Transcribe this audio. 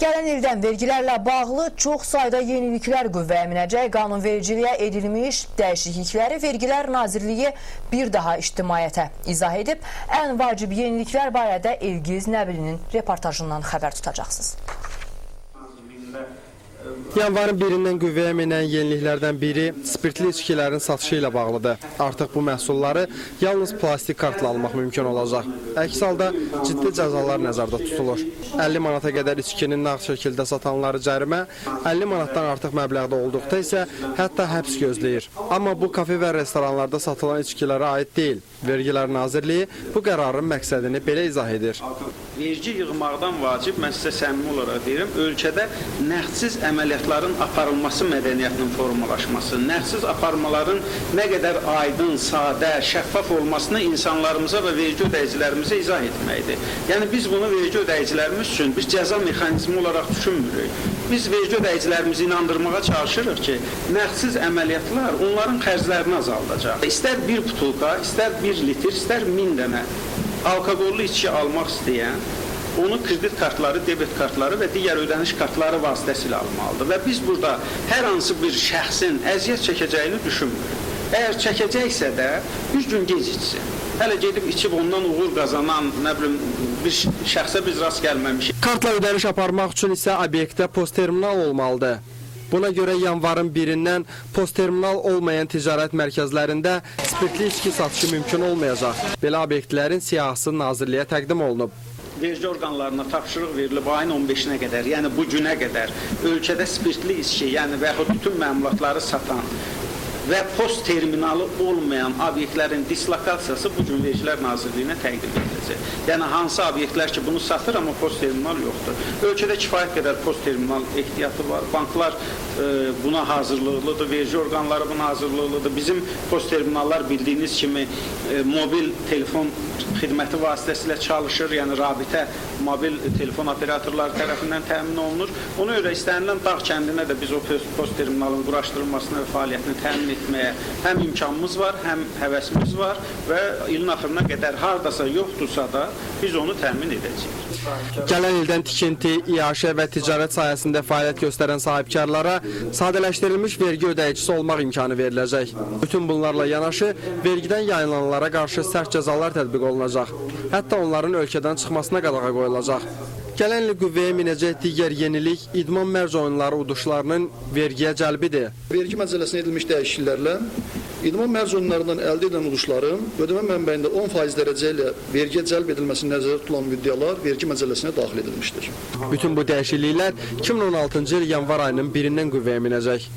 Gələn ildən vergilərlə bağlı çox sayda yeniliklər qüvvəyə minəcək. Qanunvericiliyə edilmiş dəyişiklikləri Vergilər Nazirliyi bir daha ictimaiyyətə izah edib. Ən vacib yeniliklər barədə Elgiz Nəbilinin reportajından xəbər tutacaqsınız. Yanvarın 1-dən qüvvəyə minən yeniliklərdən biri spirtli içkilərin satışı ilə bağlıdır. Artıq bu məhsulları yalnız plastik kartla almaq mümkün olacaq. Əks halda ciddi cəzalar nəzərdə tutulur. 50 manata qədər içkinin nağd şəkildə satanları cərimə, 50 manatdan artıq məbləğdə olduqda isə hətta həbs gözləyir. Amma bu kafe və restoranlarda satılan içkilərə aid deyil. Vergilər Nazirliyi bu qərarın məqsədini belə izah edir. Vergi yığmaqdan vacib, mən sizə səmimi olaraq deyirəm, ölkədə nəğdsiz əməliyyatların aparılması mədəniyyətinin formalaşması, nəğdsiz aparmaların nə qədər aydın, sadə, şəffaf olmasını insanlarımıza və vergi ödəyicilərimizə izah etməkdir. Yəni biz bunu vergi ödəyicilərimiz üçün bir cəza mexanizmi olaraq düşünmürük. Biz vergi ödəyicilərimizi inandırmağa çalışırıq ki, nəğdsiz əməliyyatlar onların xərclərini azaldacaq. İstər bir butulka, istər bir litr, istər 1000 dənə alkoqollu içki almaq istəyən, onu kredit kartları, debet kartları və digər ödəniş kartları vasitəsilə almalıdır. Və biz burada hər hansı bir şəxsin əziyyət çəkəcəyini düşünmürük. Əgər çəkəcəksə də bir gün gec içsin. Hələ gedib içib ondan uğur qazanan, nə bilim, bir şəxsə biz rast gəlməmişik. Kartla ödəniş aparmaq üçün isə obyektdə postterminal olmalıdır. Buna görə yanvarın 1-dən postterminal olmayan ticarət mərkəzlərində spirtli içki satışı mümkün olmayacaq. Belə obyektlərin siyahısı Nazirliyə təqdim olunub. Vergi orqanlarına tapşırıq verilib ayın 15-nə qədər, yəni bu günə qədər ölkədə spirtli içki, yəni və yaxud bütün məmulatları satan və post terminalı olmayan obyektlərin dislokasiyası bu gün Vergilər Nazirliyinə təqdim ediləcək. Yəni hansı obyektlər ki bunu satır, amma post terminal yoxdur. Ölkədə kifayət qədər post terminal ehtiyatı var. Banklar buna hazırlıqlıdır, vergi orqanları buna hazırlıqlıdır. Bizim post terminallar bildiyiniz kimi mobil telefon xidməti vasitəsilə çalışır, yəni rabitə mobil telefon operatorları tərəfindən təmin olunur. Ona görə istənilən Dağ kəndinə də biz o post terminalın quraşdırılmasına və fəaliyyətini təmin etməyə həm imkanımız var, həm həvəsimiz var və ilin axırına qədər hardasa yoxdursa da biz onu təmin edəcəyik. Gələn ildən tikinti, iaşə və ticarət sahəsində fəaliyyət göstərən sahibkarlara sadələşdirilmiş vergi ödəyicisi olmaq imkanı veriləcək. Bütün bunlarla yanaşı vergidən yayınlananlara qarşı sərt cəzalar tətbiq olunacaq. Hətta onların ölkədən çıxmasına qadağa qoyulacaq. Gələn il qüvvəyə minəcək digər yenilik idman mərc oyunları uduşlarının vergiyə cəlbidir. Vergi məcəlləsinə edilmiş dəyişikliklərlə idman mərc oyunlarından əldə edilən uduşların ödəmə mənbəyində 10% dərəcə ilə vergiyə cəlb edilməsini nəzərdə tutulan müddəalar vergi məcəlləsinə daxil edilmişdir. Bütün bu dəyişikliklər 2016-cı il yanvar ayının 1-dən qüvvəyə minəcək.